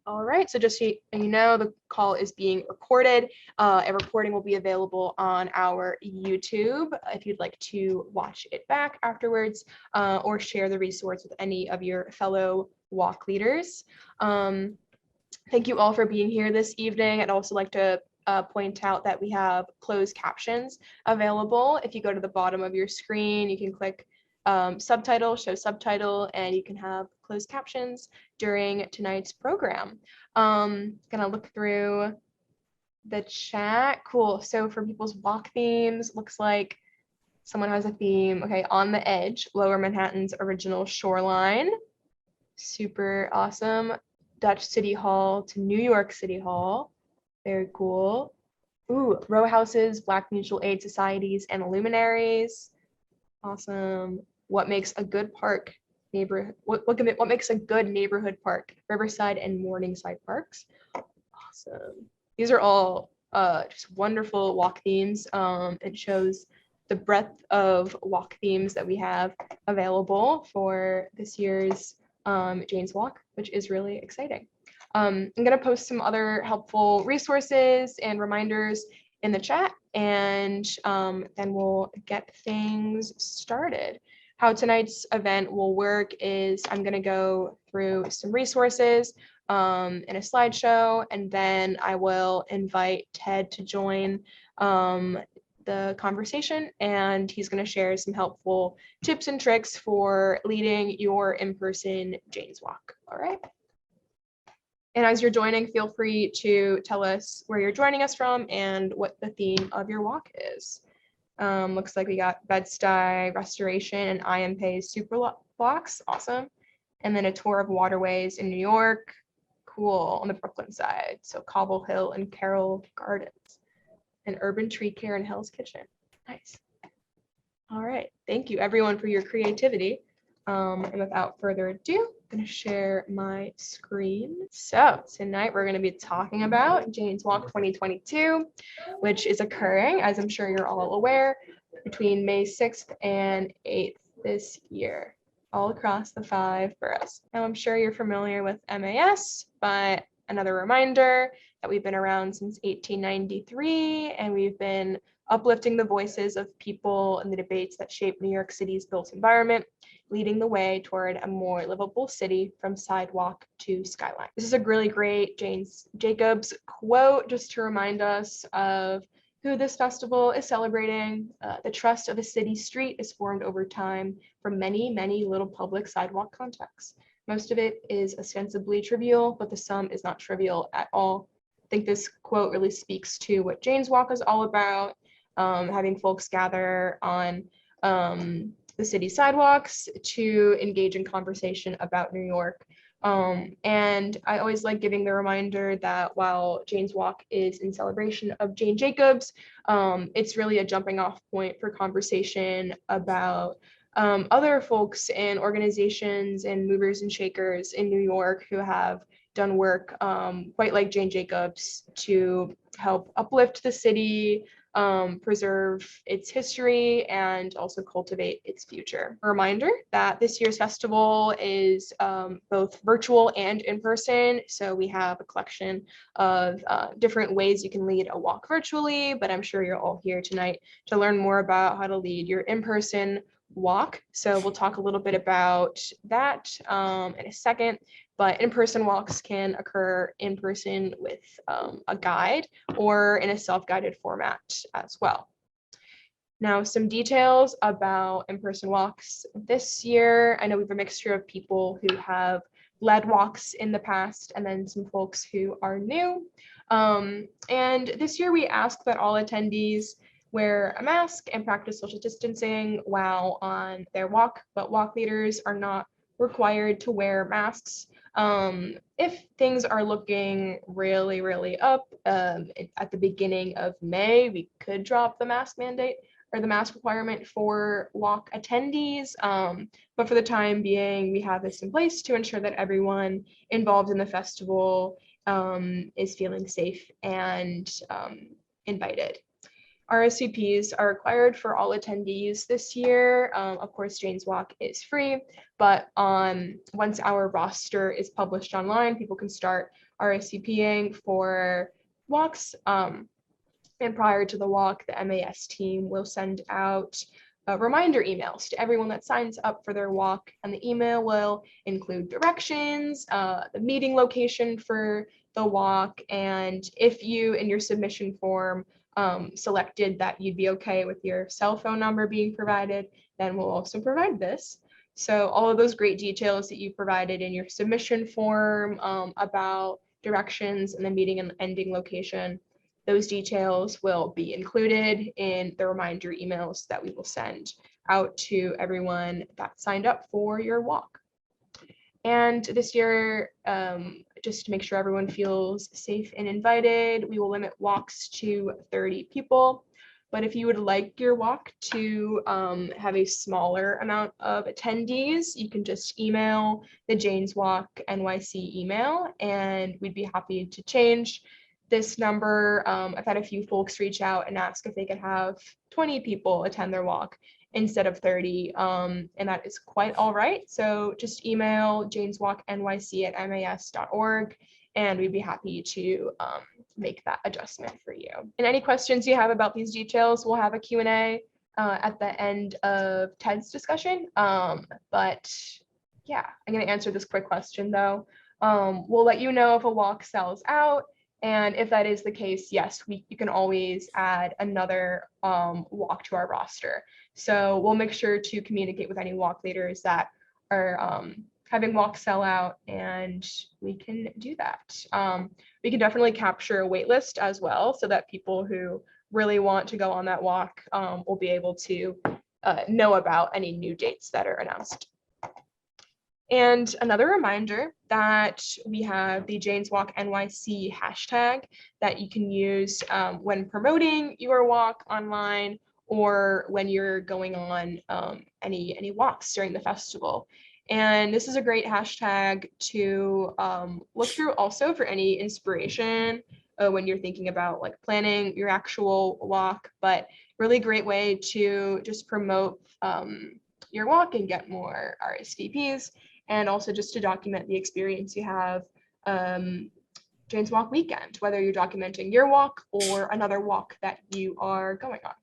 All right, so just so you know, the call is being recorded. A recording will be available on our YouTube if you'd like to watch it back afterwards, or share the resource with any of your fellow walk leaders. Thank you all for being here this evening. I'd also like to point out that we have closed captions available. If you go to the bottom of your screen, you can click subtitle, show subtitle, and you can have closed captions during tonight's program. Gonna look through the chat. Cool. So for people's walk themes, looks like someone has a theme. Okay, On the Edge, Lower Manhattan's original shoreline. Super awesome. Dutch City Hall to New York City Hall. Very cool. Ooh, row houses, Black mutual aid societies, and luminaries. Awesome. What makes a good park neighborhood? What makes a good neighborhood park? Riverside and Morningside parks. Awesome. These are all just wonderful walk themes. It shows the breadth of walk themes that we have available for this year's Jane's Walk, which is really exciting. I'm going to post some other helpful resources and reminders in the chat, and then we'll get things started. How tonight's event will work is I'm going to go through some resources in a slideshow, and then I will invite Ted to join the conversation, and he's going to share some helpful tips and tricks for leading your in-person Jane's Walk. All right. And as you're joining, feel free to tell us where you're joining us from and what the theme of your walk is. Looks like we got Bed-Stuy Restoration and IMPay's Super Blocks. Awesome. And then a tour of waterways in New York. Cool. On the Brooklyn side. So Cobble Hill and Carroll Gardens. And Urban Tree Care and Hell's Kitchen. Nice. All right. Thank you, everyone, for your creativity. And without further ado, I'm going to share my screen. So tonight we're going to be talking about Jane's Walk 2022, which is occurring, as I'm sure you're all aware, between May 6th and 8th this year, all across the 5 boroughs. Now, I'm sure you're familiar with MAS, but another reminder that we've been around since 1893, and we've been uplifting the voices of people in the debates that shape New York City's built environment, leading the way toward a more livable city from sidewalk to skyline. This is a really great James Jacobs quote, just to remind us of who this festival is celebrating. The trust of a city street is formed over time from many, many little public sidewalk contacts. Most of it is ostensibly trivial, but the sum is not trivial at all. I think this quote really speaks to what Jane's Walk is all about, having folks gather on the city sidewalks to engage in conversation about New York. And I always like giving the reminder that while Jane's Walk is in celebration of Jane Jacobs, it's really a jumping off point for conversation about other folks and organizations and movers and shakers in New York who have done work quite like Jane Jacobs to help uplift the city, preserve its history, and also cultivate its future. A reminder that this year's festival is both virtual and in person. So we have a collection of different ways you can lead a walk virtually, but I'm sure you're all here tonight to learn more about how to lead your in-person walk. So we'll talk a little bit about that in a second. But in-person walks can occur in person with a guide or in a self-guided format as well. Now, some details about in-person walks this year. I know we have a mixture of people who have led walks in the past and then some folks who are new. And this year we ask that all attendees wear a mask and practice social distancing while on their walk, but walk leaders are not required to wear masks. If things are looking really, really up at the beginning of May, we could drop the mask mandate or the mask requirement for walk attendees. But for the time being, we have this in place to ensure that everyone involved in the festival is feeling safe and invited. RSVPs are required for all attendees this year. Of course, Jane's Walk is free, but once our roster is published online, people can start RSVPing for walks. And prior to the walk, the MAS team will send out reminder emails to everyone that signs up for their walk. And the email will include directions, the meeting location for the walk. And if you, in your submission form, selected that you'd be okay with your cell phone number being provided, then we'll also provide this. So all of those great details that you provided in your submission form about directions and the meeting and ending location, those details will be included in the reminder emails that we will send out to everyone that signed up for your walk. And this year, just to make sure everyone feels safe and invited, we will limit walks to 30 people. But if you would like your walk to have a smaller amount of attendees, you can just email the Jane's Walk NYC email, and we'd be happy to change this number. I've had a few folks reach out and ask if they could have 20 people attend their walk instead of 30, and that is quite all right. So just email janeswalknyc@mas.org, and we'd be happy to make that adjustment for you. And any questions you have about these details, we'll have a Q&A at the end of Ted's discussion. But yeah, I'm going to answer this quick question though. We'll let you know if a walk sells out. And if that is the case, yes, you can always add another walk to our roster. So we'll make sure to communicate with any walk leaders that are having walks sell out, and we can do that. We can definitely capture a wait list as well, so that people who really want to go on that walk will be able to know about any new dates that are announced. And another reminder that we have the Jane's Walk NYC hashtag that you can use when promoting your walk online or when you're going on any walks during the festival. And this is a great hashtag to look through also for any inspiration when you're thinking about like planning your actual walk, but really great way to just promote your walk and get more RSVPs. And also just to document the experience you have Jane's Walk weekend, whether you're documenting your walk or another walk that you are going on.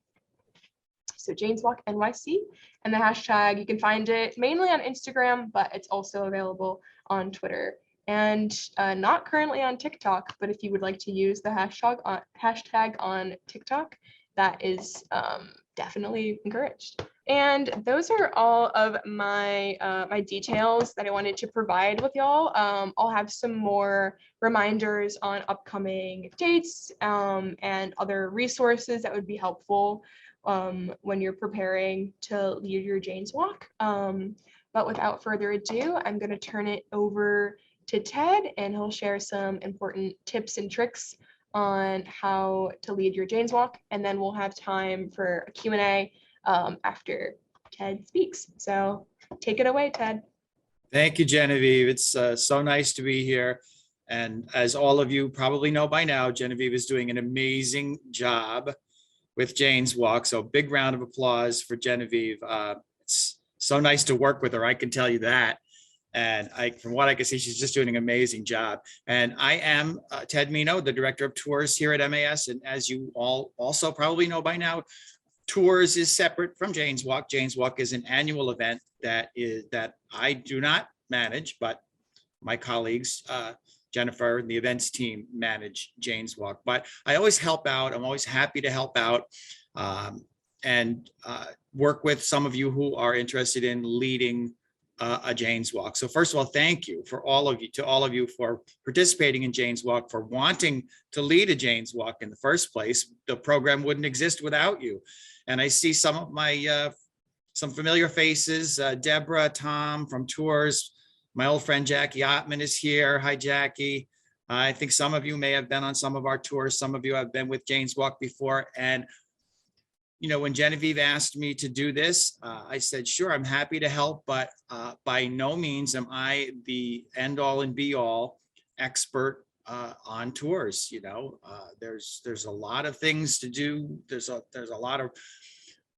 So Jane's Walk NYC, and the hashtag, you can find it mainly on Instagram, but it's also available on Twitter and not currently on TikTok. But if you would like to use the hashtag on TikTok, that is definitely encouraged. And those are all of my my details that I wanted to provide with y'all. I'll have some more reminders on upcoming dates and other resources that would be helpful when you're preparing to lead your Jane's Walk. But without further ado, I'm going to turn it over to Ted, and he'll share some important tips and tricks on how to lead your Jane's Walk, and then we'll have time for a Q&A after Ted speaks. So take it away, Ted. Thank you, Genevieve. It's so nice to be here. And as all of you probably know by now, Genevieve is doing an amazing job with Jane's Walk. So big round of applause for Genevieve. It's so nice to work with her, I can tell you that. And from what I can see, she's just doing an amazing job. And I am Ted Mino, the Director of Tours here at MAS. And as you all also probably know by now, Tours is separate from Jane's Walk. Jane's Walk is an annual event that I do not manage, but my colleagues, Jennifer and the events team, manage Jane's Walk. But I always help out. I'm always happy to help out and work with some of you who are interested in leading a Jane's Walk. So first of all, thank you to all of you for participating in Jane's Walk, for wanting to lead a Jane's Walk in the first place. The program wouldn't exist without you. And I see some of my some familiar faces, Deborah, Tom from Tours. My old friend Jackie Ottman is here. Hi, Jackie. I think some of you may have been on some of our tours. Some of you have been with Jane's Walk before. And you know, when Genevieve asked me to do this, I said, sure, I'm happy to help, but by no means am I the end all and be all expert on tours. There's a lot of things to do. There's a lot of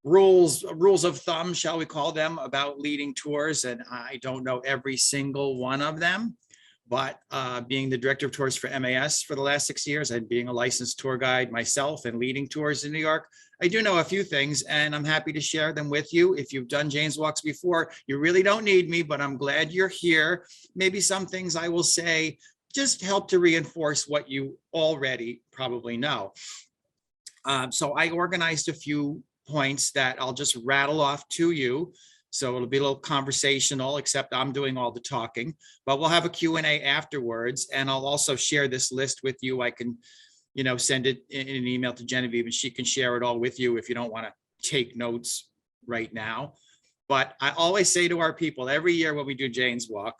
rules of thumb, shall we call them, about leading tours, and I don't know every single one of them. But being the director of tours for MAS for the last 6 years, and being a licensed tour guide myself and leading tours in New York, I do know a few things, and I'm happy to share them with you. If you've done Jane's Walks before, you really don't need me, but I'm glad you're here. Maybe some things I will say just help to reinforce what you already probably know. So I organized a few points that I'll just rattle off to you. So it'll be a little conversational, except I'm doing all the talking, but we'll have a Q&A afterwards. And I'll also share this list with you. I can, send it in an email to Genevieve, and she can share it all with you if you don't want to take notes right now. But I always say to our people every year when we do Jane's Walk,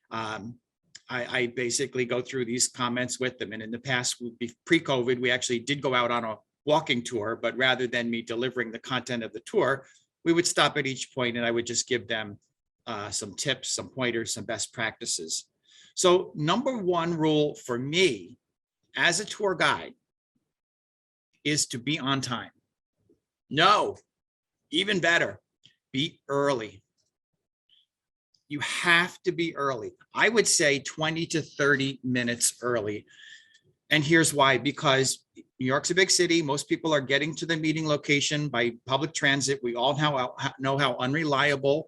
I basically go through these comments with them. And in the past, pre-COVID, we actually did go out on a walking tour, but rather than me delivering the content of the tour, we would stop at each point and I would just give them some tips, some pointers, some best practices. So number one rule for me as a tour guide is to be on time. No, even better, be early. You have to be early. I would say 20 to 30 minutes early. And here's why, because New York's a big city. Most people are getting to the meeting location by public transit. We all know how unreliable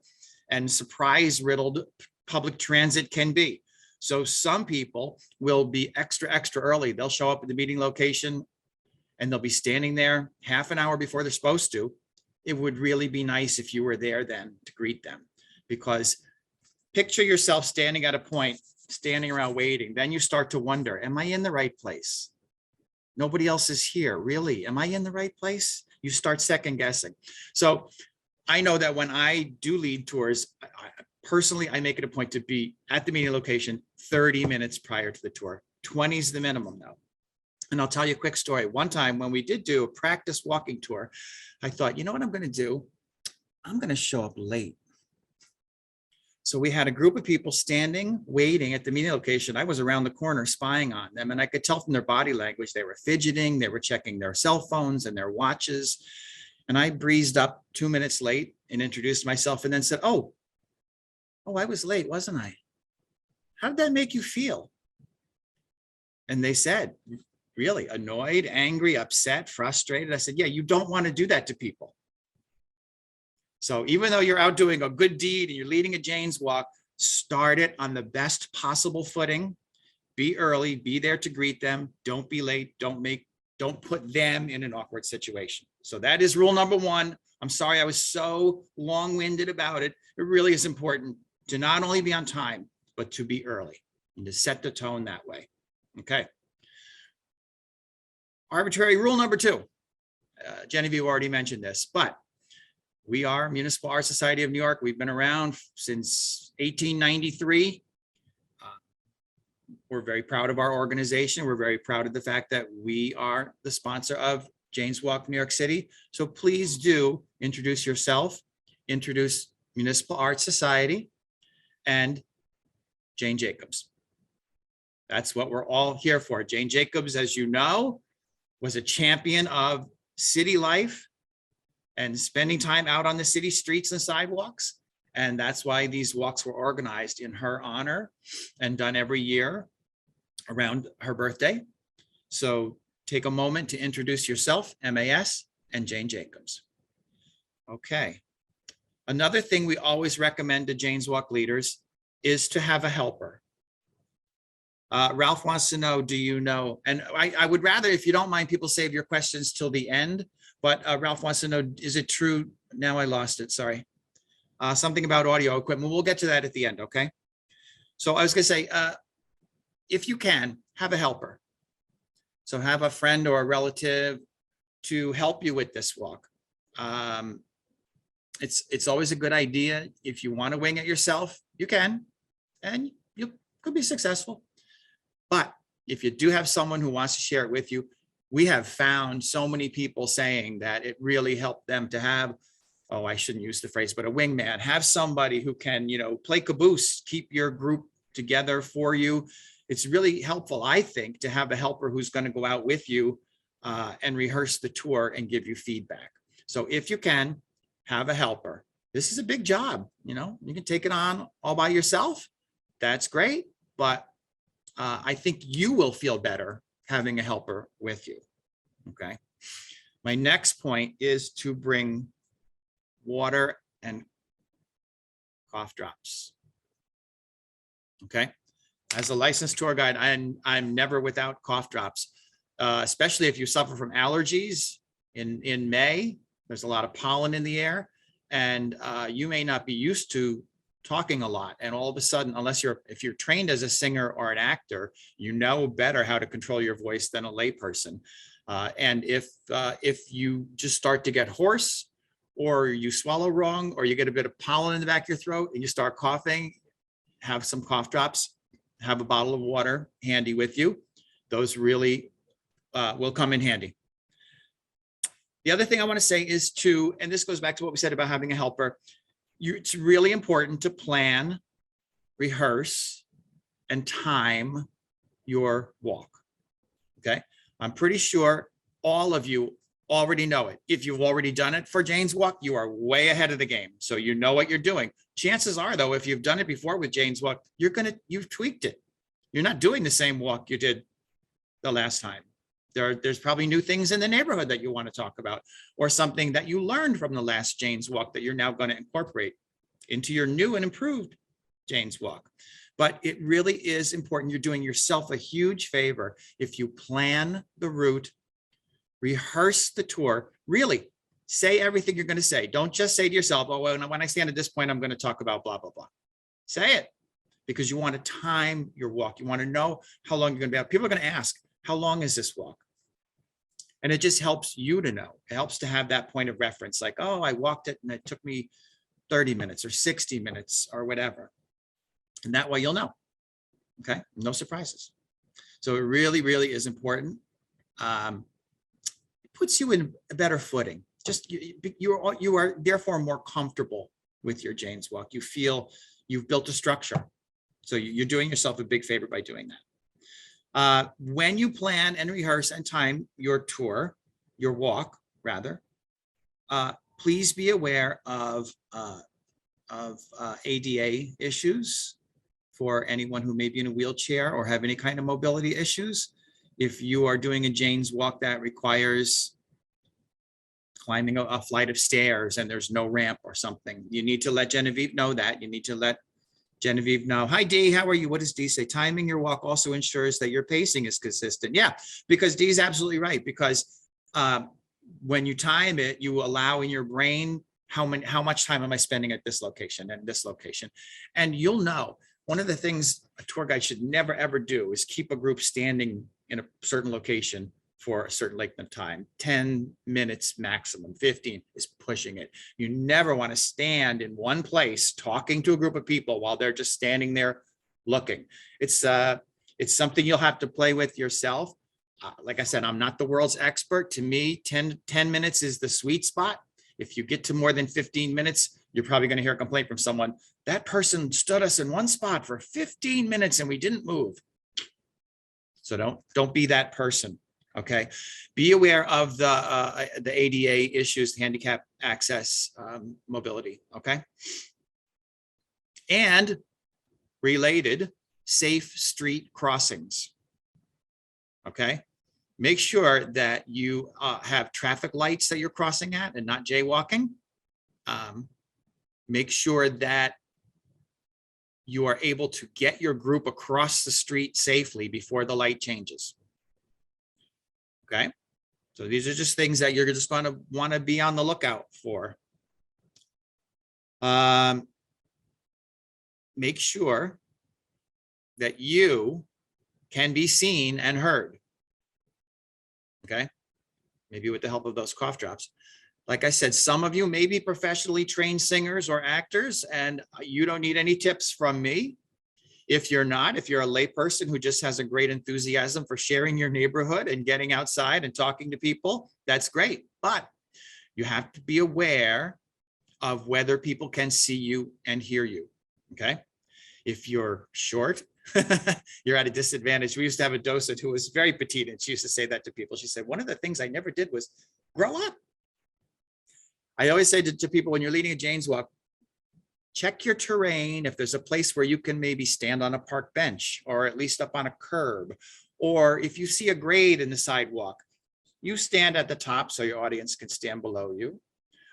and surprise-riddled public transit can be. So some people will be extra early. They'll show up at the meeting location and they'll be standing there half an hour before they're supposed to. It would really be nice if you were there then to greet them, because picture yourself standing at a point, standing around waiting. Then you start to wonder, am I in the right place? Nobody else is here. Really? Am I in the right place? You start second guessing. So I know that when I do lead tours, personally, I make it a point to be at the meeting location 30 minutes prior to the tour. 20 is the minimum though. And I'll tell you a quick story. One time when we did do a practice walking tour, I thought, you know what I'm going to do? I'm going to show up late. So we had a group of people standing, waiting at the meeting location. I was around the corner spying on them, and I could tell from their body language, they were fidgeting, they were checking their cell phones and their watches. And I breezed up 2 minutes late and introduced myself and then said, oh, I was late, wasn't I? How did that make you feel? And they said, really annoyed, angry, upset, frustrated. I said, yeah, you don't want to do that to people. So even though you're out doing a good deed and you're leading a Jane's Walk, start it on the best possible footing. Be early, be there to greet them. Don't be late. Don't put them in an awkward situation. So that is rule number one. I'm sorry I was so long-winded about it. It really is important to not only be on time, but to be early and to set the tone that way. Okay. Arbitrary rule number two. Genevieve already mentioned this, but we are Municipal Art Society of New York. We've been around since 1893. We're very proud of our organization. We're very proud of the fact that we are the sponsor of Jane's Walk New York City. So please do introduce yourself, introduce Municipal Art Society and Jane Jacobs. That's what we're all here for. Jane Jacobs, as you know, was a champion of city life and spending time out on the city streets and sidewalks. And that's why these walks were organized in her honor and done every year around her birthday. So take a moment to introduce yourself, MAS, and Jane Jacobs. Okay. Another thing we always recommend to Jane's Walk leaders is to have a helper. Ralph wants to know, do you know? And I would rather, if you don't mind, people save your questions till the end. But Ralph wants to know, is it true? Now I lost it, sorry. Something about audio equipment. We'll get to that at the end, okay? So I was gonna say, if you can, have a helper. So have a friend or a relative to help you with this walk. It's always a good idea. If you want to wing it yourself, you can, and you could be successful. But if you do have someone who wants to share it with you, we have found so many people saying that it really helped them to have, oh, I shouldn't use the phrase, but a wingman, have somebody who can, play caboose, keep your group together for you. It's really helpful, I think, to have a helper who's going to go out with you and rehearse the tour and give you feedback. So if you can, have a helper. This is a big job. You know, you can take it on all by yourself. That's great. But I think you will feel better having a helper with you. Okay. My next point is to bring water and cough drops. Okay. As a licensed tour guide, I'm never without cough drops, especially if you suffer from allergies in May. There's a lot of pollen in the air, and you may not be used to talking a lot. And all of a sudden, if you're trained as a singer or an actor, you know better how to control your voice than a layperson. And if you just start to get hoarse, or you swallow wrong, or you get a bit of pollen in the back of your throat and you start coughing, have some cough drops, have a bottle of water handy with you. Those really will come in handy. The other thing I want to say is and this goes back to what we said about having a helper, it's really important to plan, rehearse, and time your walk. Okay. I'm pretty sure all of you already know it. If you've already done it for Jane's Walk, you are way ahead of the game. So you know what you're doing. Chances are, though, if you've done it before with Jane's Walk, you've tweaked it. You're not doing the same walk you did the last time. There's probably new things in the neighborhood that you want to talk about, or something that you learned from the last Jane's Walk that you're now going to incorporate into your new and improved Jane's Walk. But it really is important. You're doing yourself a huge favor if you plan the route, rehearse the tour, really say everything you're going to say. Don't just say to yourself, oh, well, when I stand at this point, I'm going to talk about blah, blah, blah. Say it, because you want to time your walk. You want to know how long you're going to be out. People are going to ask, how long is this walk? And it just helps you to know. It helps to have that point of reference, like, oh, I walked it and it took me 30 minutes or 60 minutes or whatever. And that way you'll know. Okay, no surprises. So it really, really is important. It puts you in a better footing. Just you are therefore more comfortable with your Jane's Walk. You feel you've built a structure. So you're doing yourself a big favor by doing that. When you plan and rehearse and time your tour, your walk rather, please be aware of ADA issues for anyone who may be in a wheelchair or have any kind of mobility issues. If you are doing a Jane's Walk that requires climbing a flight of stairs and there's no ramp or something, you need to let Genevieve know that. You need to let Genevieve know, hi Dee, how are you? What does Dee say? Timing your walk also ensures that your pacing is consistent. Yeah, because Dee's absolutely right. Because when you time it, you allow in your brain how much time am I spending at this location and this location, and you'll know. One of the things a tour guide should never ever do is keep a group standing in a certain location for a certain length of time. 10 minutes maximum, 15 is pushing it. You never want to stand in one place talking to a group of people while they're just standing there looking. It's something you'll have to play with yourself. Like I said, I'm not the world's expert. To me, 10 minutes is the sweet spot. If you get to more than 15 minutes, you're probably going to hear a complaint from someone. That person stood us in one spot for 15 minutes and we didn't move. So don't be that person. Okay. Be aware of the ADA issues, handicap access, mobility. Okay. And related, safe street crossings. Okay. Make sure that you have traffic lights that you're crossing at and not jaywalking. Make sure that you are able to get your group across the street safely before the light changes. Okay, so these are just things that you're just going to want to be on the lookout for. Make sure that you can be seen and heard. Okay, maybe with the help of those cough drops. Like I said, some of you may be professionally trained singers or actors, and you don't need any tips from me. If you're not, if you're a layperson who just has a great enthusiasm for sharing your neighborhood and getting outside and talking to people, that's great. But you have to be aware of whether people can see you and hear you. Okay. If you're short you're at a disadvantage. We used to have a docent who was very petite, and she used to say that to people. She said, one of the things I never did was grow up. I always say to people, when you're leading a Jane's Walk, check your terrain. If there's a place where you can maybe stand on a park bench, or at least up on a curb, or if you see a grade in the sidewalk, you stand at the top so your audience can stand below you,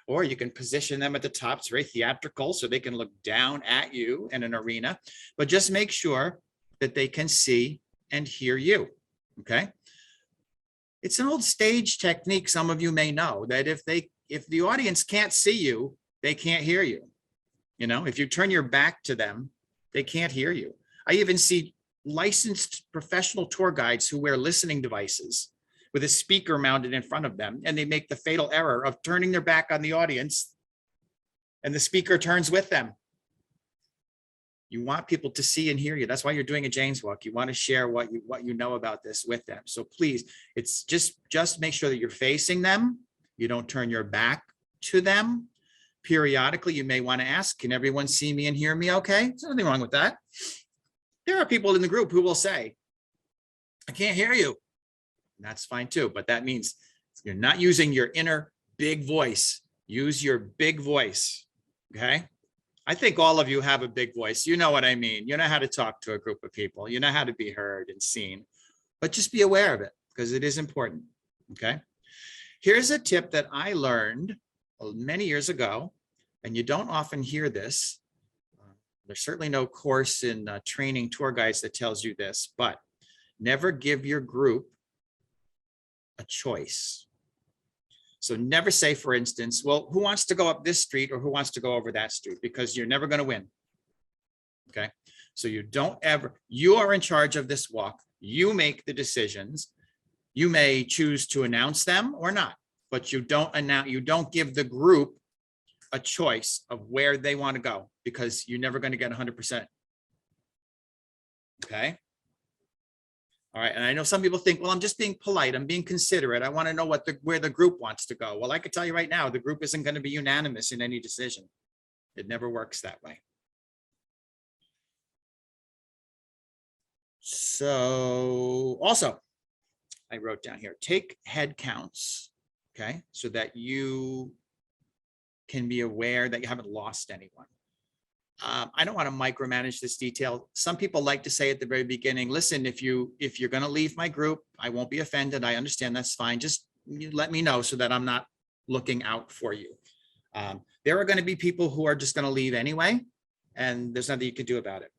or you can position them at the top. It's very theatrical, so they can look down at you in an arena, but just make sure that they can see and hear you, okay? It's an old stage technique, some of you may know, that if the audience can't see you, they can't hear you. You know, if you turn your back to them, they can't hear you. I even see licensed professional tour guides who wear listening devices with a speaker mounted in front of them, and they make the fatal error of turning their back on the audience and the speaker turns with them. You want people to see and hear you. That's why you're doing a Jane's Walk. You want to share what you know about this with them. So please, it's just make sure that you're facing them. You don't turn your back to them. Periodically, you may want to ask, can everyone see me and hear me okay? There's nothing wrong with that. There are people in the group who will say, I can't hear you. And that's fine too, but that means you're not using your inner big voice. Use your big voice, okay? I think all of you have a big voice. You know what I mean. You know how to talk to a group of people. You know how to be heard and seen, but just be aware of it because it is important, okay? Here's a tip that I learned many years ago, and you don't often hear this. There's certainly no course in training tour guides that tells you this, but never give your group a choice. So never say, for instance, well, who wants to go up this street or who wants to go over that street? Because you're never going to win. Okay. So you are in charge of this walk. You make the decisions. You may choose to announce them or not, but you don't give the group a choice of where they want to go because you're never going to get 100%. Okay. All right, and I know some people think, well, I'm just being polite. I'm being considerate. I want to know where the group wants to go. Well, I can tell you right now, the group isn't going to be unanimous in any decision. It never works that way. So also, I wrote down here, take head counts, okay, so that you can be aware that you haven't lost anyone. I don't want to micromanage this detail. Some people like to say at the very beginning, listen, if you're going to leave my group, I won't be offended. I understand, that's fine. Just let me know so that I'm not looking out for you. There are going to be people who are just going to leave anyway, and there's nothing you can do about it.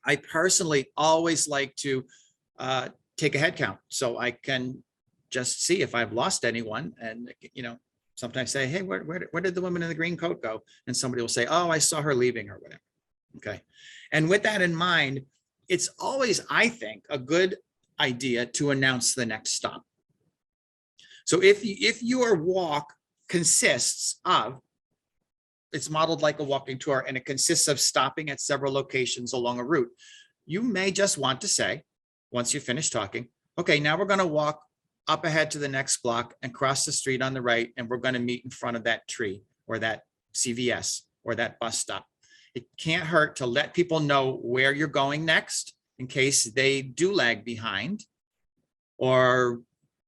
I personally always like to take a head count so I can just see if I've lost anyone, and sometimes say, hey, where did the woman in the green coat go? And somebody will say, oh, I saw her leaving or whatever. Okay. And with that in mind, it's always, I think, a good idea to announce the next stop. So if your walk consists of, it's modeled like a walking tour and it consists of stopping at several locations along a route, you may just want to say, once you finish talking, okay, now we're going to walk up ahead to the next block and cross the street on the right, and we're going to meet in front of that tree or that CVS or that bus stop. It can't hurt to let people know where you're going next in case they do lag behind or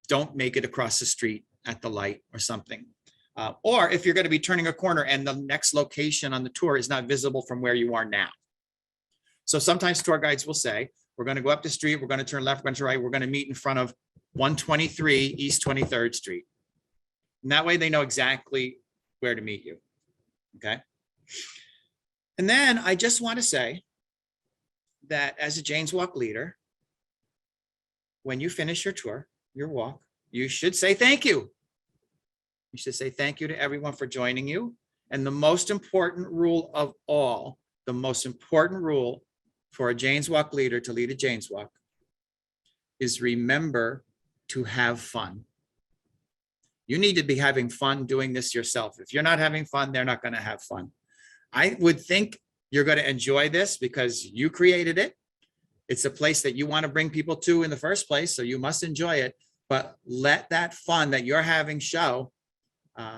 don't make it across the street at the light or something. Or if you're going to be turning a corner and the next location on the tour is not visible from where you are now. So sometimes tour guides will say, we're going to go up the street, we're going to turn left, we're going to turn right, we're going to meet in front of 123 East 23rd Street. And that way they know exactly where to meet you, okay? And then I just want to say that as a Jane's Walk leader, when you finish your tour, your walk, you should say thank you. You should say thank you to everyone for joining you. And the most important rule of all, the most important rule for a Jane's Walk leader to lead a Jane's Walk is remember to have fun. You need to be having fun doing this yourself. If you're not having fun, they're not going to have fun. I would think you're going to enjoy this because you created it. It's a place that you want to bring people to in the first place, so you must enjoy it. But let that fun that you're having show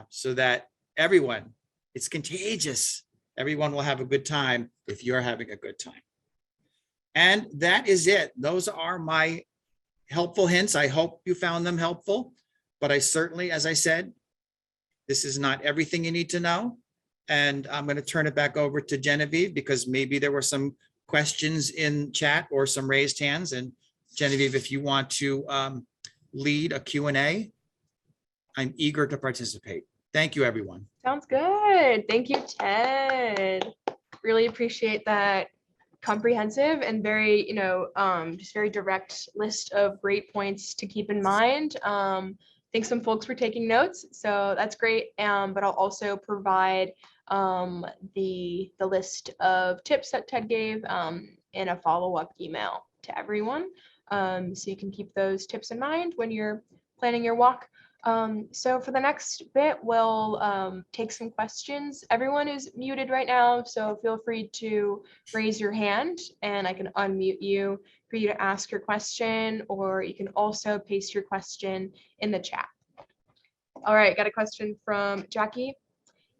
so that everyone, it's contagious. Everyone will have a good time if you're having a good time. And that is it. Those are my helpful hints. I hope you found them helpful, but I certainly, as I said, this is not everything you need to know. And I'm going to turn it back over to Genevieve because maybe there were some questions in chat or some raised hands. And Genevieve, if you want to lead a Q&A, I'm eager to participate. Thank you, everyone. Sounds good. Thank you, Ted. Really appreciate that comprehensive and very, just very direct list of great points to keep in mind. I think some folks were taking notes, so that's great. But I'll also provide the list of tips that Ted gave in a follow-up email to everyone. So you can keep those tips in mind when you're planning your walk. So for the next bit, we'll take some questions. Everyone is muted right now, so feel free to raise your hand and I can unmute you for you to ask your question, or you can also paste your question in the chat. All right, got a question from Jackie.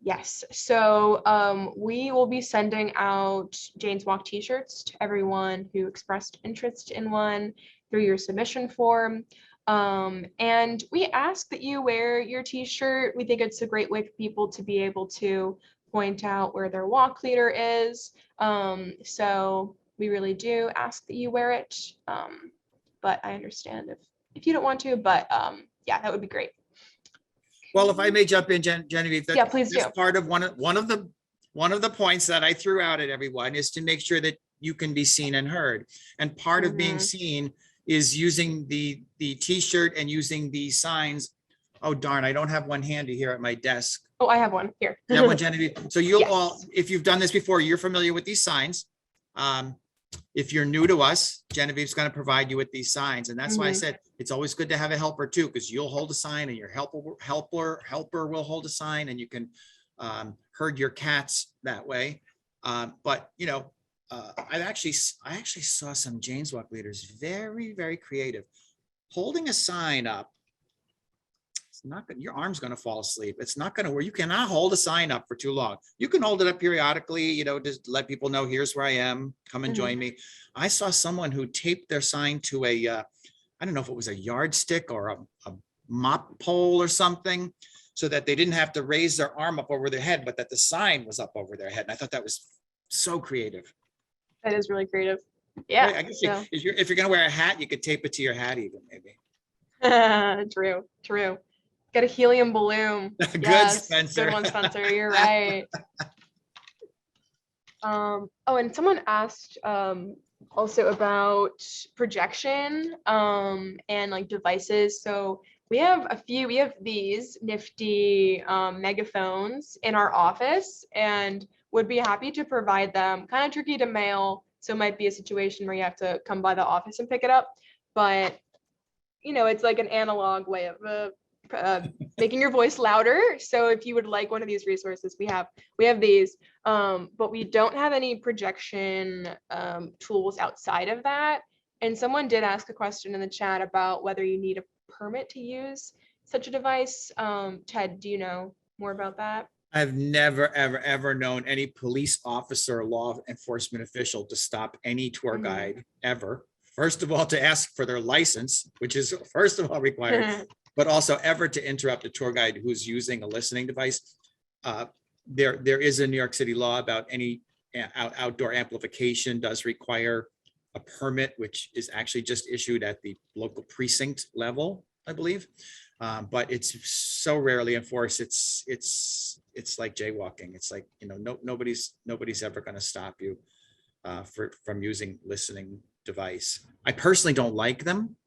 Yes, so we will be sending out Jane's Walk t-shirts to everyone who expressed interest in one through your submission form. And we ask that you wear your t-shirt. We think it's a great way for people to be able to point out where their walk leader is. So we really do ask that you wear it. But I understand if you don't want to, but yeah, that would be great. Well, if I may jump in, Genevieve, yeah, please do. Part of one of the points that I threw out at everyone is to make sure that you can be seen and heard. And part of being seen is using the t-shirt and using the signs. Oh, darn, I don't have one handy here at my desk. Oh, I have one here. You have one, Genevieve? So you'll Yes. all, if you've done this before, you're familiar with these signs. If you're new to us, Genevieve's going to provide you with these signs. And that's why I said it's always good to have a helper too, because you'll hold a sign and your helper will hold a sign, and you can herd your cats that way. But you know, I actually saw some Jane's Walk leaders very, very creative, holding a sign up. It's not good. Your arm's going to fall asleep. It's not going to work. You cannot hold a sign up for too long. You can hold it up periodically, you know, just let people know, here's where I am. Come and join me. I saw someone who taped their sign to a, I don't know if it was a yardstick or a mop pole or something, so that they didn't have to raise their arm up over their head, but that the sign was up over their head. And I thought that was so creative. That is really creative. Yeah. I guess if you're going to wear a hat, you could tape it to your hat even, maybe. True. Get a helium balloon. Good, yes, Spencer. Good one, Spencer. You're right. Oh, and someone asked also about projection and like devices. So we have these nifty megaphones in our office, and would be happy to provide them. Kind of tricky to mail, so it might be a situation where you have to come by the office and pick it up. But you know, it's like an analog way of making your voice louder. So if you would like one of these resources, we have these, but we don't have any projection tools outside of that. And someone did ask a question in the chat about whether you need a permit to use such a device. Ted, do you know more about that? I've never, ever known any police officer or law enforcement official to stop any tour guide ever. First of all, to ask for their license, which is first of all required, but also ever to interrupt a tour guide who's using a listening device. There is a New York City law about any outdoor amplification does require a permit, which is actually just issued at the local precinct level, I believe. But it's so rarely enforced. It's like jaywalking. It's like, you know, nobody's ever going to stop you from using listening device. I personally don't like them.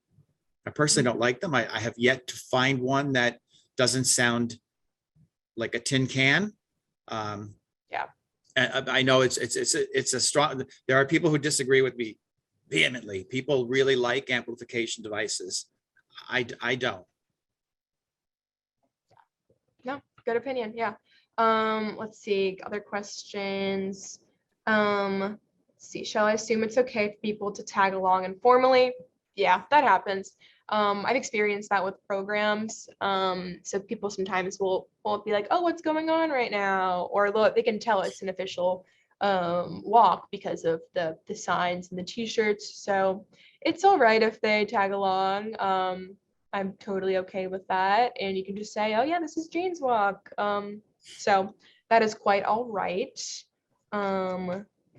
I have yet to find one that doesn't sound like a tin can. Yeah. And I know it's a strong, there are people who disagree with me vehemently. People really like amplification devices. I don't. No, good opinion. Yeah. Let's see, other questions. Let's see, shall I assume it's okay for people to tag along informally? Yeah, that happens. I've experienced that with programs. So people sometimes will be like, oh, what's going on right now? Or they can tell it's an official walk because of the signs and the t-shirts. So it's all right if they tag along. I'm totally okay with that. And you can just say, oh yeah, this is Jane's walk. So that is quite all right.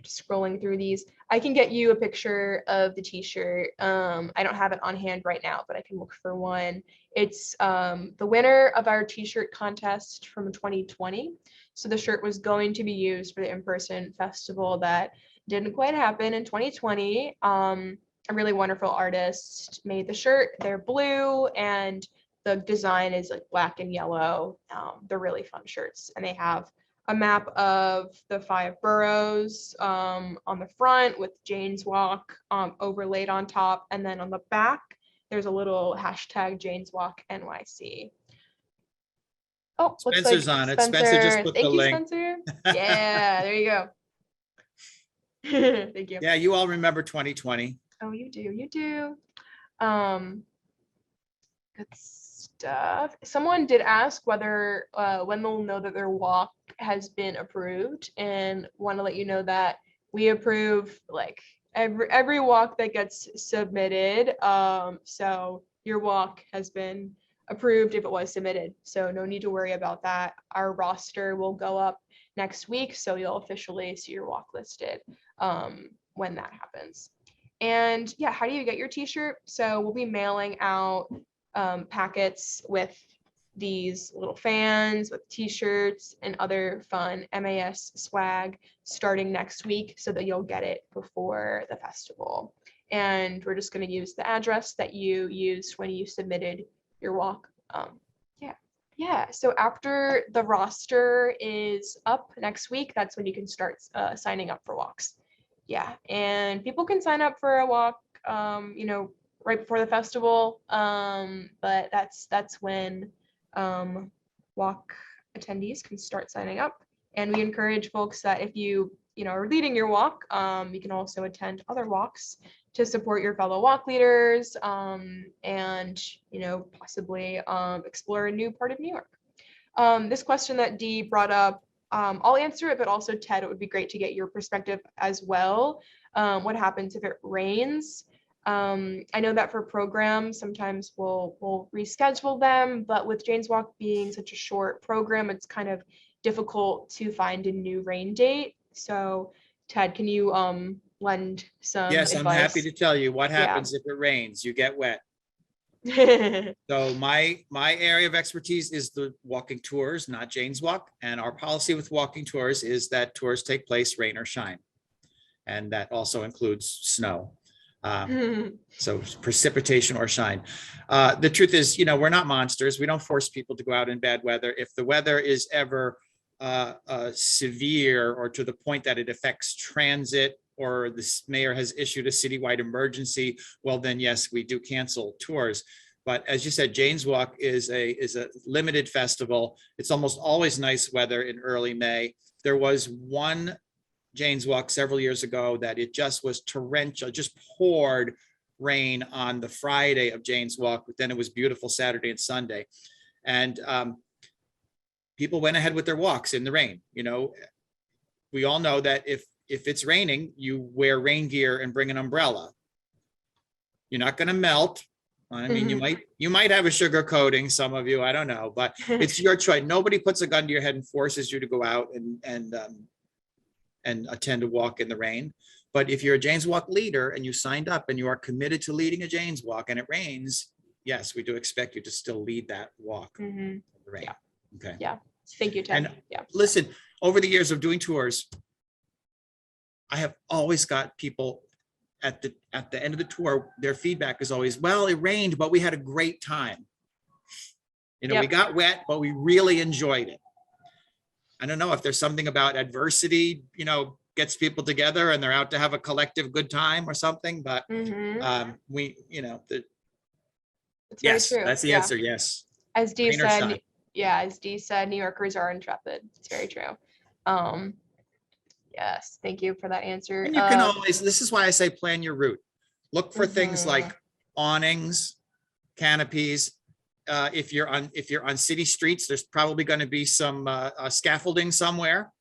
Just scrolling through these. I can get you a picture of the t-shirt. I don't have it on hand right now, but I can look for one. It's the winner of our t-shirt contest from 2020. So the shirt was going to be used for the in-person festival that didn't quite happen in 2020. A really wonderful artist made the shirt. They're blue and the design is like black and yellow. They're really fun shirts, and they have a map of the 5 boroughs on the front with Jane's Walk overlaid on top, and then on the back there's a little hashtag Jane's Walk NYC. Oh, looks Spencer's like on it. Spencer just Spencer. put the Thank you, link. Spencer. Yeah, there you go. Thank you. Yeah, you all remember 2020. Oh, you do. You do. Um, good stuff. Someone did ask whether when they'll know that their walk has been approved, and want to let you know that we approve like every walk that gets submitted. So your walk has been approved if it was submitted. So no need to worry about that. Our roster will go up next week, so you'll officially see your walk listed when that happens. And yeah, how do you get your t-shirt? So we'll be mailing out packets with these little fans, with t-shirts and other fun MAS swag starting next week so that you'll get it before the festival. And we're just going to use the address that you used when you submitted your walk. Yeah. So after the roster is up next week, that's when you can start signing up for walks. Yeah, and people can sign up for a walk, right before the festival. But that's when walk attendees can start signing up. And we encourage folks that if you are leading your walk, you can also attend other walks to support your fellow walk leaders, and possibly explore a new part of New York. This question that Dee brought up, I'll answer it, but also Ted, it would be great to get your perspective as well. What happens if it rains? I know that for programs, sometimes we'll reschedule them, but with Jane's Walk being such a short program, it's kind of difficult to find a new rain date. So Ted, can you lend some Yes, I'm advice? happy to tell you what happens if it rains. You get wet. Yeah. So my area of expertise is the walking tours, not Jane's Walk. And our policy with walking tours is that tours take place rain or shine. And that also includes snow. So precipitation or shine. The truth is, we're not monsters. We don't force people to go out in bad weather. If the weather is ever severe or to the point that it affects transit, or the mayor has issued a citywide emergency, well, then yes, we do cancel tours. But as you said, Jane's Walk is a limited festival. It's almost always nice weather in early May. There was one Jane's Walk several years ago that it just was torrential, just poured rain on the Friday of Jane's Walk, but then it was beautiful Saturday and Sunday. And people went ahead with their walks in the rain. We all know that if it's raining, you wear rain gear and bring an umbrella. You're not going to melt. I mean, you might have a sugar coating, some of you, I don't know, but it's your choice. Nobody puts a gun to your head and forces you to go out and attend a walk in the rain. But if you're a Jane's Walk leader and you signed up and you are committed to leading a Jane's Walk and it rains, yes, we do expect you to still lead that walk in the rain. Yeah. Okay. Yeah. Thank you, Ted. And yeah. Listen, over the years of doing tours, I have always got people at the end of the tour, their feedback is always, well, it rained, but we had a great time. We got wet, but we really enjoyed it. I don't know if there's something about adversity, gets people together and they're out to have a collective good time or something, but It's yes, very true. that's the answer. Yes. As Dee Rain or said, shine. as Dee said, New Yorkers are intrepid. It's very true. Yes, thank you for that answer. And you can always, this is why I say plan your route. Look for things like awnings, canopies. If you're on city streets, there's probably going to be some scaffolding somewhere.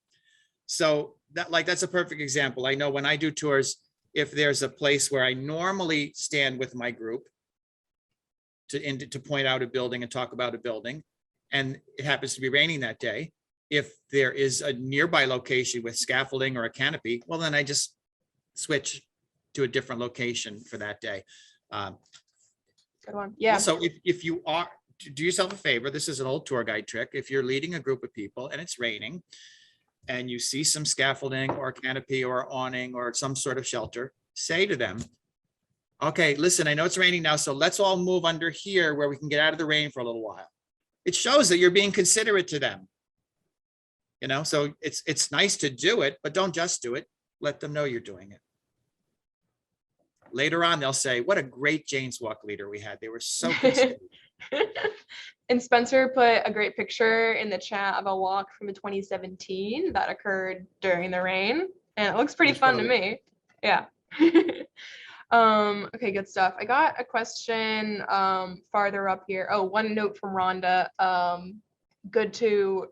So that's a perfect example. I know when I do tours, if there's a place where I normally stand with my group to point out a building and talk about a building, and it happens to be raining that day, if there is a nearby location with scaffolding or a canopy, well, then I just switch to a different location for that day. Good one. Yeah. Also, if you are, do yourself a favor, this is an old tour guide trick. If you're leading a group of people and it's raining and you see some scaffolding or a canopy or awning or some sort of shelter, say to them, okay, listen, I know it's raining now, so let's all move under here where we can get out of the rain for a little while. It shows that you're being considerate to them. You know, so it's nice to do it, but don't just do it. Let them know you're doing it. Later on, they'll say, what a great Jane's Walk leader we had. They were so considerate. And Spencer put a great picture in the chat of a walk from 2017 that occurred during the rain. And it looks pretty fun to me. Yeah. Okay, good stuff. I got a question farther up here. Oh, one note from Rhonda. Good to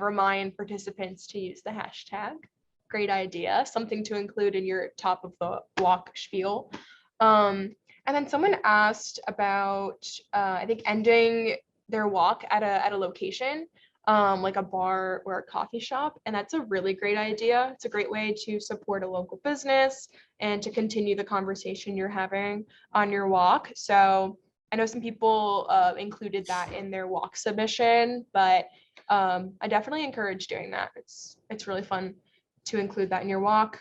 remind participants to use the hashtag. Great idea. Something to include in your top of the walk spiel. And then someone asked about, I think, ending their walk at a location, like a bar or a coffee shop. And that's a really great idea. It's a great way to support a local business and to continue the conversation you're having on your walk. So I know some people included that in their walk submission, but I definitely encourage doing that. It's really fun to include that in your walk.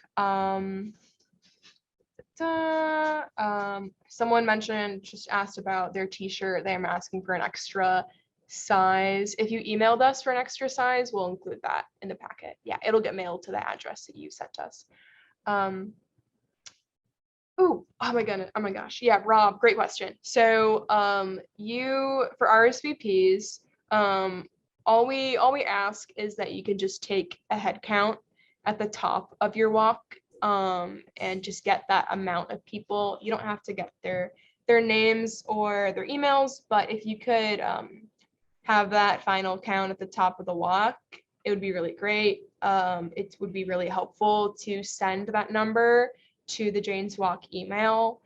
Someone just asked about their t-shirt. They're asking for an extra size. If you emailed us for an extra size, we'll include that in the packet. Yeah, it'll get mailed to the address that you sent us. Oh my goodness. Oh my gosh. Yeah, Rob, great question. So you, for RSVPs, all we ask is that you can just take a head count at the top of your walk, and just get that amount of people. You don't have to get their names or their emails, but if you could have that final count at the top of the walk, it would be really great. It would be really helpful to send that number to the Jane's Walk email.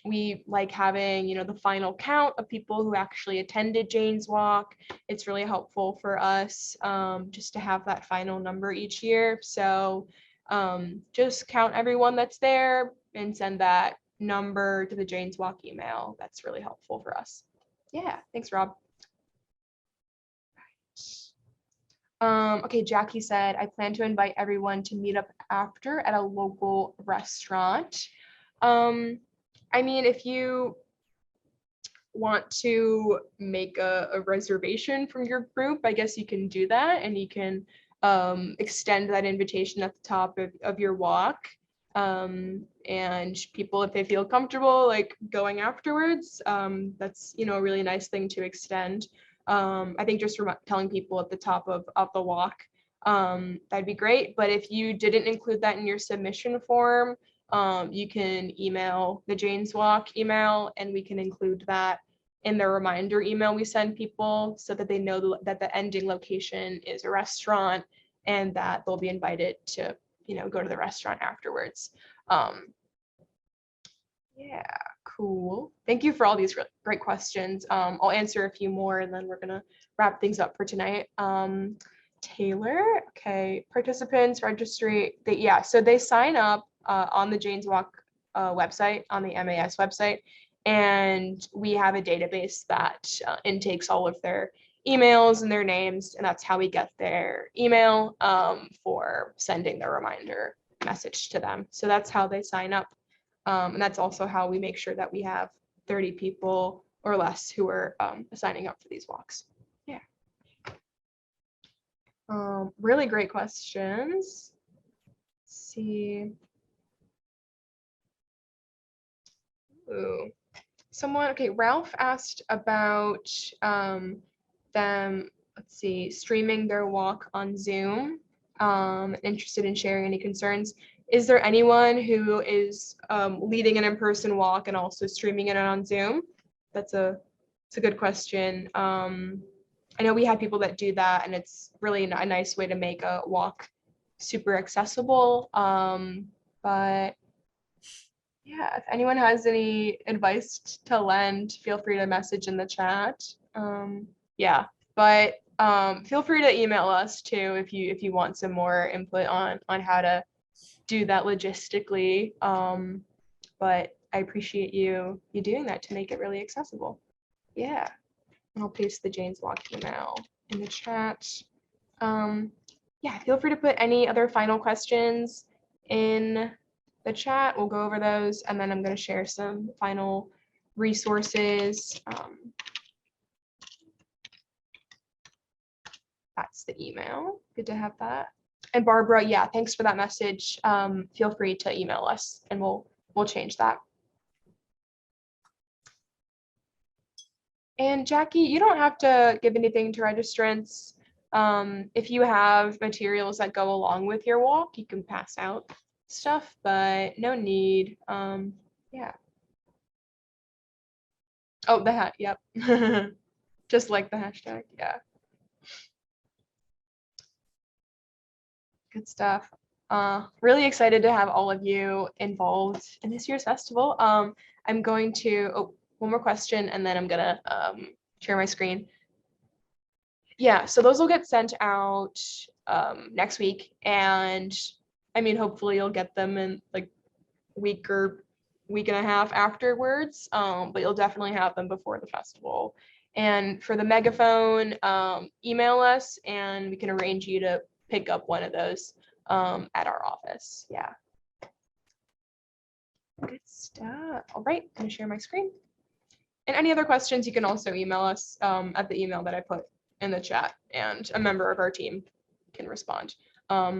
We like having, the final count of people who actually attended Jane's Walk. It's really helpful for us just to have that final number each year. So just count everyone that's there and send that number to the Jane's Walk email. That's really helpful for us. Yeah, thanks, Rob. Okay, Jackie said, I plan to invite everyone to meet up after at a local restaurant. I mean, if you want to make a reservation from your group, I guess you can do that, and you can extend that invitation at the top of your walk. And people, if they feel comfortable like going afterwards, that's, a really nice thing to extend. I think just telling people at the top of the walk, that'd be great. But if you didn't include that in your submission form, you can email the Jane's Walk email, and we can include that in the reminder email we send people so that they know that the ending location is a restaurant and that they'll be invited to, go to the restaurant afterwards. Yeah, cool. Thank you for all these great questions. I'll answer a few more and then we're gonna wrap things up for tonight. Taylor, okay, participants registry, so they sign up on the Jane's Walk website, on the MAS website, and we have a database that intakes all of their emails and their names, and that's how we get their email for sending the reminder message to them. So that's how they sign up. And that's also how we make sure that we have 30 people or less who are signing up for these walks. Yeah. Really great questions. Let's see. Ooh. Okay, Ralph asked about them, let's see, streaming their walk on Zoom. Interested in sharing any concerns. Is there anyone who is leading an in-person walk and also streaming it on Zoom? It's a good question. I know we have people that do that, and it's really a nice way to make a walk super accessible. But yeah, if anyone has any advice to lend, feel free to message in the chat. Yeah, but feel free to email us too if you want some more input on how to do that logistically. But I appreciate you doing that to make it really accessible. Yeah, and I'll paste the Jane's Walk email in the chat. Yeah, feel free to put any other final questions in the chat. We'll go over those, and then I'm going to share some final resources. That's the email. Good to have that. And Barbara, yeah, thanks for that message. Feel free to email us, and we'll change that. And Jackie, you don't have to give anything to registrants. If you have materials that go along with your walk, you can pass out stuff, but no need. Yeah. Oh, the hat. Yep. Just like the hashtag. Yeah. Good stuff. Really excited to have all of you involved in this year's festival. I'm going to, oh, one more question, and then I'm gonna share my screen. Yeah, so those will get sent out next week, and I mean, hopefully you'll get them in like week or week and a half afterwards, but you'll definitely have them before the festival. And for the megaphone, email us and we can arrange you to pick up one of those at our office. Yeah. Good stuff. All right, I'm gonna share my screen. And any other questions, you can also email us at the email that I put in the chat, and a member of our team can respond. Right.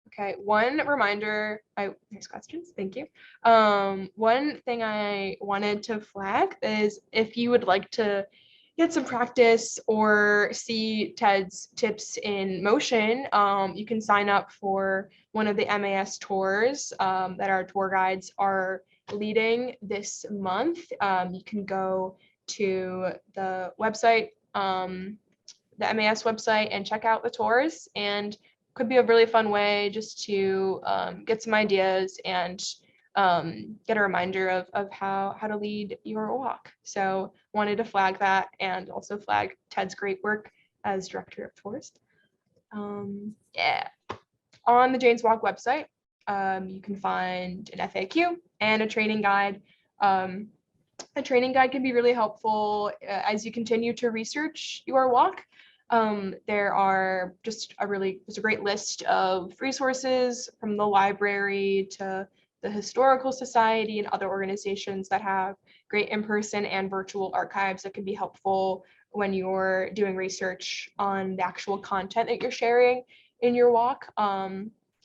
Okay, one reminder, there's questions, thank you. One thing I wanted to flag is if you would like to get some practice or see Ted's tips in motion, you can sign up for one of the MAS tours that our tour guides are leading this month. You can go to the website, the MAS website, and check out the tours, and could be a really fun way just to get some ideas and get a reminder of how to lead your walk. So wanted to flag that, and also flag Ted's great work as director of tours. Yeah, on the Jane's Walk website, you can find an FAQ and a training guide. A training guide can be really helpful as you continue to research your walk. There are just there's a great list of resources from the library to the Historical Society and other organizations that have great in-person and virtual archives that can be helpful when you're doing research on the actual content that you're sharing in your walk.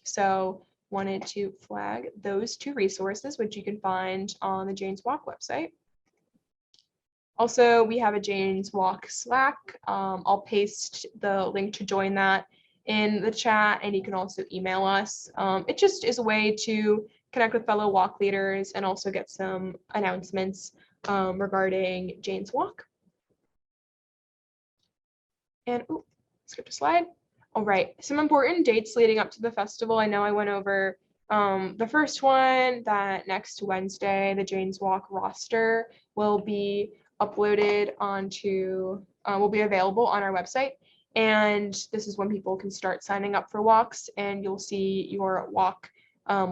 So wanted to flag those two resources, which you can find on the Jane's Walk website. Also, we have a Jane's Walk Slack. I'll paste the link to join that in the chat, and you can also email us. It just is a way to connect with fellow walk leaders and also get some announcements regarding Jane's Walk. And skipped a slide. All right, some important dates leading up to the festival. I know I went over the first one, that next Wednesday, the Jane's Walk roster will be uploaded onto, will be available on our website. And this is when people can start signing up for walks, and you'll see your walk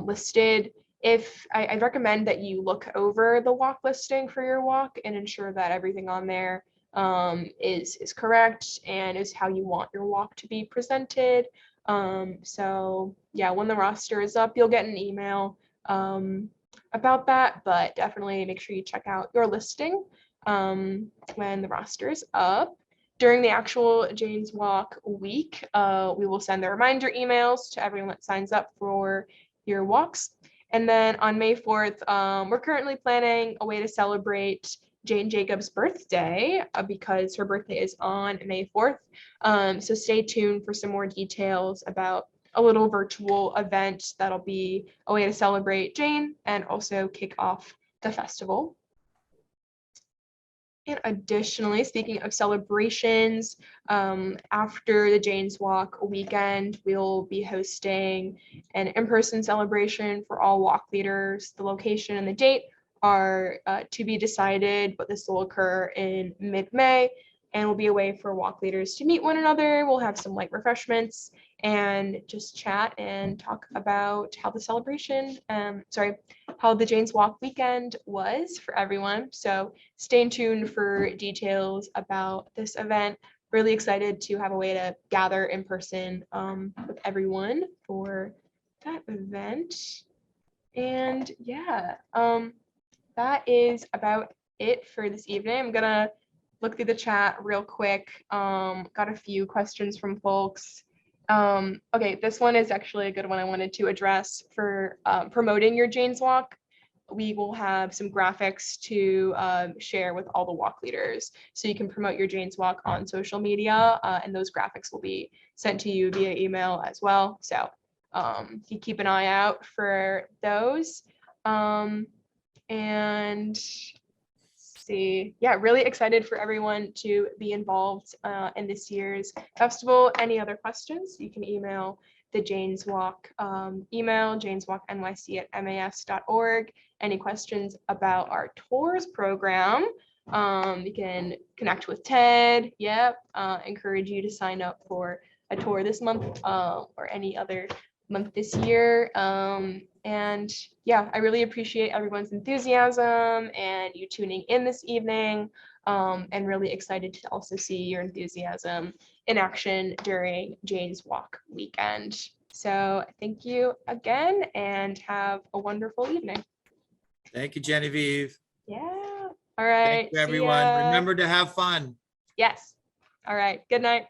listed. I'd recommend that you look over the walk listing for your walk and ensure that everything on there is correct and is how you want your walk to be presented. So yeah, when the roster is up, you'll get an email about that, but definitely make sure you check out your listing when the roster is up. During the actual Jane's Walk week, we will send the reminder emails to everyone that signs up for your walks. And then on May 4th, we're currently planning a way to celebrate Jane Jacobs' birthday because her birthday is on May 4th. So stay tuned for some more details about a little virtual event that'll be a way to celebrate Jane and also kick off the festival. And additionally, speaking of celebrations, after the Jane's Walk weekend, we'll be hosting an in-person celebration for all walk leaders. The location and the date are to be decided, but this will occur in mid-May and will be a way for walk leaders to meet one another. We'll have some light refreshments and just chat and talk about how the celebration, how the Jane's Walk weekend was for everyone. So stay tuned for details about this event. Really excited to have a way to gather in person with everyone for that event. And yeah, that is about it for this evening. I'm gonna look through the chat real quick. Got a few questions from folks. Okay, this one is actually a good one I wanted to address for promoting your Jane's Walk. We will have some graphics to share with all the walk leaders. So you can promote your Jane's Walk on social media, and those graphics will be sent to you via email as well. So you keep an eye out for those. And see, yeah, really excited for everyone to be involved in this year's festival. Any other questions, you can email the Jane's Walk email, janeswalknyc@mas.org. Any questions about our tours program, you can connect with Ted. Yep, encourage you to sign up for a tour this month or any other month this year. And yeah, I really appreciate everyone's enthusiasm and you tuning in this evening, and really excited to also see your enthusiasm in action during Jane's Walk weekend. So thank you again and have a wonderful evening. Thank you, Genevieve. Yeah. All right. Thank you, everyone. Remember to have fun. Yes. All right. Good night.